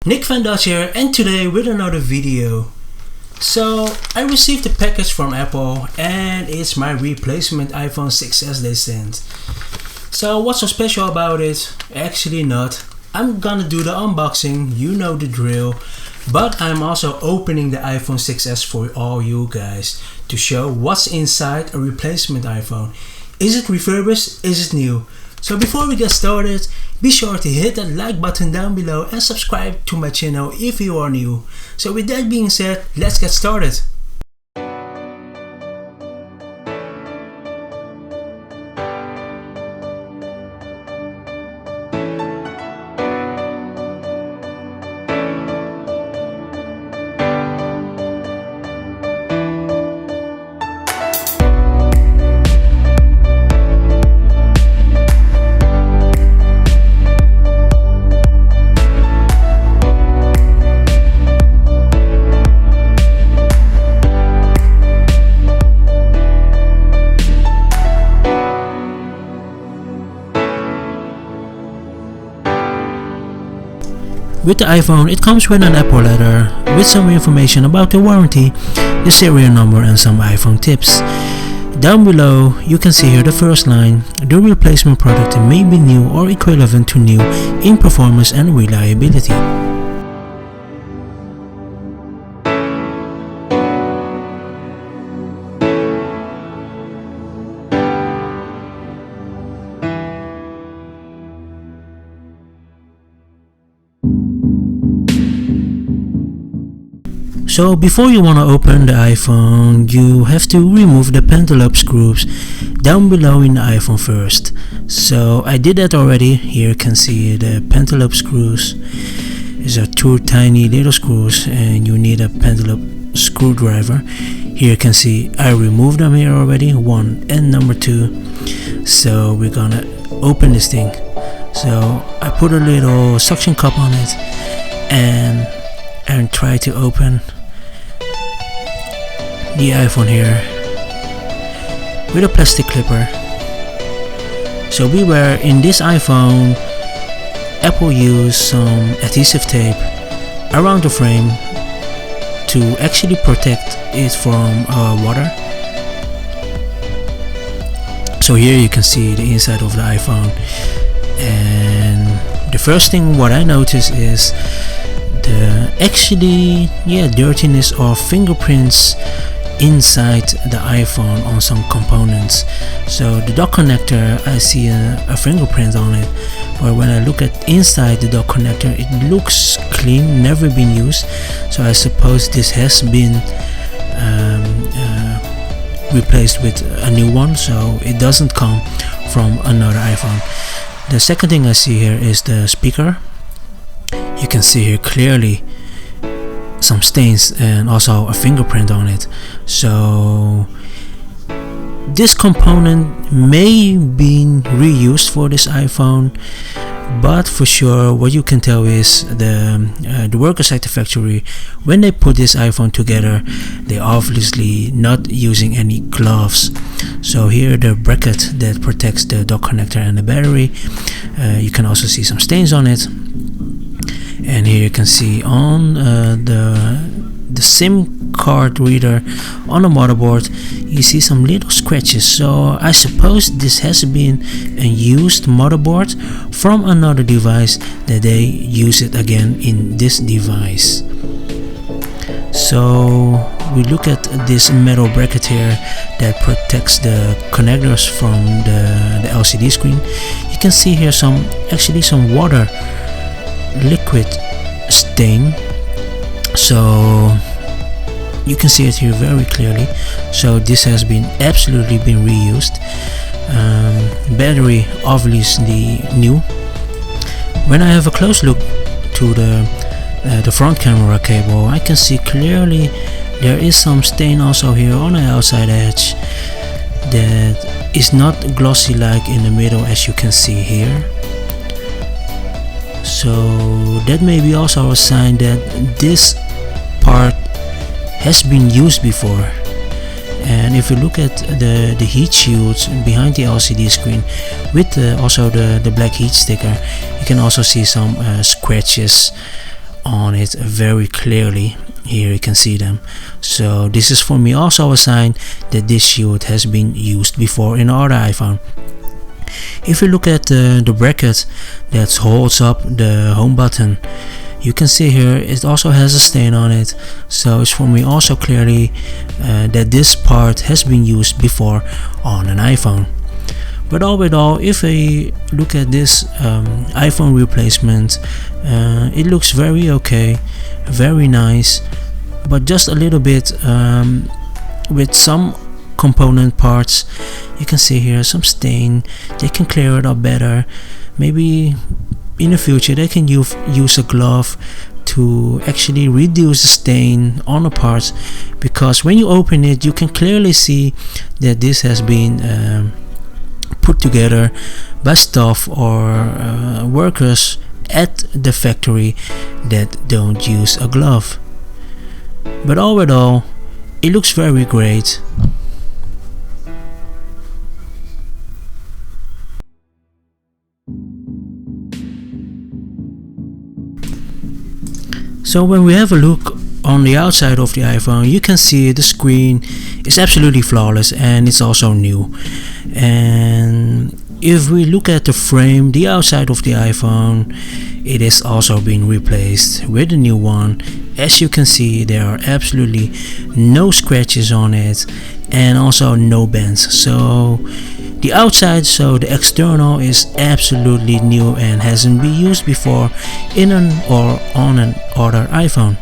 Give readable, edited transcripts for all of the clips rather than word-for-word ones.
Nick Van Dutch here, and today with another video. So I received a package from Apple and it's my replacement iPhone 6s they sent. So what's so special about it? Actually not. I'm gonna do the unboxing, you know the drill. But I'm also opening the iPhone 6s for all you guys to show what's inside a replacement iPhone. Is it refurbished? Is it new? So before we get started, be sure to hit that like button down below and subscribe to my channel if you are new. So with that being said, let's get started. With the iPhone, it comes with an Apple letter with some information about the warranty, the serial number and some iPhone tips. Down below, you can see here the first line: the replacement product may be new or equivalent to new in performance and reliability. So before you want to open the iPhone, you have to remove the pentalobe screws down below in the iPhone first. So I did that already. Here you can see the pentalobe screws. These are two tiny little screws and you need a pentalobe screwdriver. Here you can see I removed them here already, one and number two. So we're gonna open this thing. So I put a little suction cup on it and try to open the iPhone here with a plastic clipper. So beware, in this iPhone Apple used some adhesive tape around the frame to actually protect it from water. So here you can see the inside of the iPhone, and the first thing what I notice is the dirtiness of fingerprints inside the iPhone on some components. So the dock connector, I see a fingerprint on it, but when I look at inside the dock connector, it looks clean, never been used. So I suppose this has been replaced with a new one, so it doesn't come from another iPhone. The second thing I see here is the speaker. You can see here clearly some stains and also a fingerprint on it. So this component may be reused for this iPhone, but for sure what you can tell is the workers at the factory, when they put this iPhone together, they obviously not using any gloves. So here the bracket that protects the dock connector and the battery, you can also see some stains on it. And here you can see on the SIM card reader on the motherboard, you see some little scratches. So I suppose this has been a used motherboard from another device that they use it again in this device. So we look at this metal bracket here that protects the connectors from the LCD screen. You can see here some water liquid stain, so you can see it here very clearly. So this has been absolutely been reused. Battery obviously new. When I have a close look to the front camera cable, I can see clearly there is some stain also here on the outside edge that is not glossy like in the middle, as you can see here. So that may be also a sign that this part has been used before. And if you look at the heat shields behind the LCD screen with also the black heat sticker, you can also see some scratches on it very clearly. Here you can see them. So this is for me also a sign that this shield has been used before in other iPhone. If you look at the bracket that holds up the home button, you can see here it also has a stain on it. So it's for me also clearly that this part has been used before on an iPhone. But all in all, if I look at this iPhone replacement, it looks very okay, very nice, but just a little bit with some component parts. You can see here some stain. They can clear it up better. Maybe in the future they can use a glove to actually reduce the stain on the parts, because when you open it you can clearly see that this has been put together by staff or workers at the factory that don't use a glove. But all in all, it looks very great. So when we have a look on the outside of the iPhone, you can see the screen is absolutely flawless and it's also new. And if we look at the frame, the outside of the iPhone, it is also being replaced with a new one. As you can see, there are absolutely no scratches on it and also no bends. So the outside, so the external, is absolutely new and hasn't been used before in an or on an other iPhone.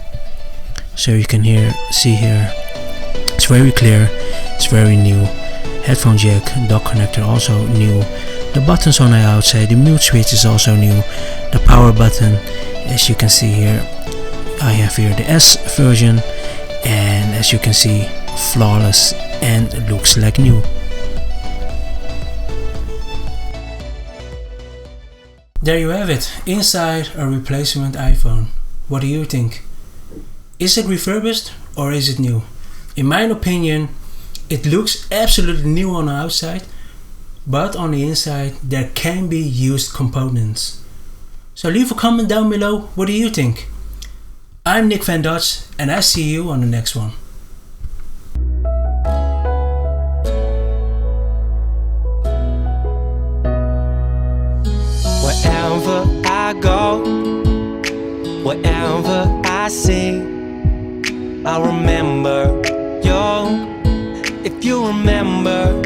So you can see here, it's very clear, it's very new. Headphone jack, dock connector also new. The buttons on the outside, the mute switch is also new. The power button, as you can see here, I have here the S version, and as you can see, flawless and looks like new. There you have it, inside a replacement iPhone. What do you think? Is it refurbished or is it new? In my opinion, it looks absolutely new on the outside, but on the inside there can be used components. So leave a comment down below, what do you think? I'm Nick Van Dutch and I see you on the next one. Wherever I go, wherever I see, I'll remember you. If you remember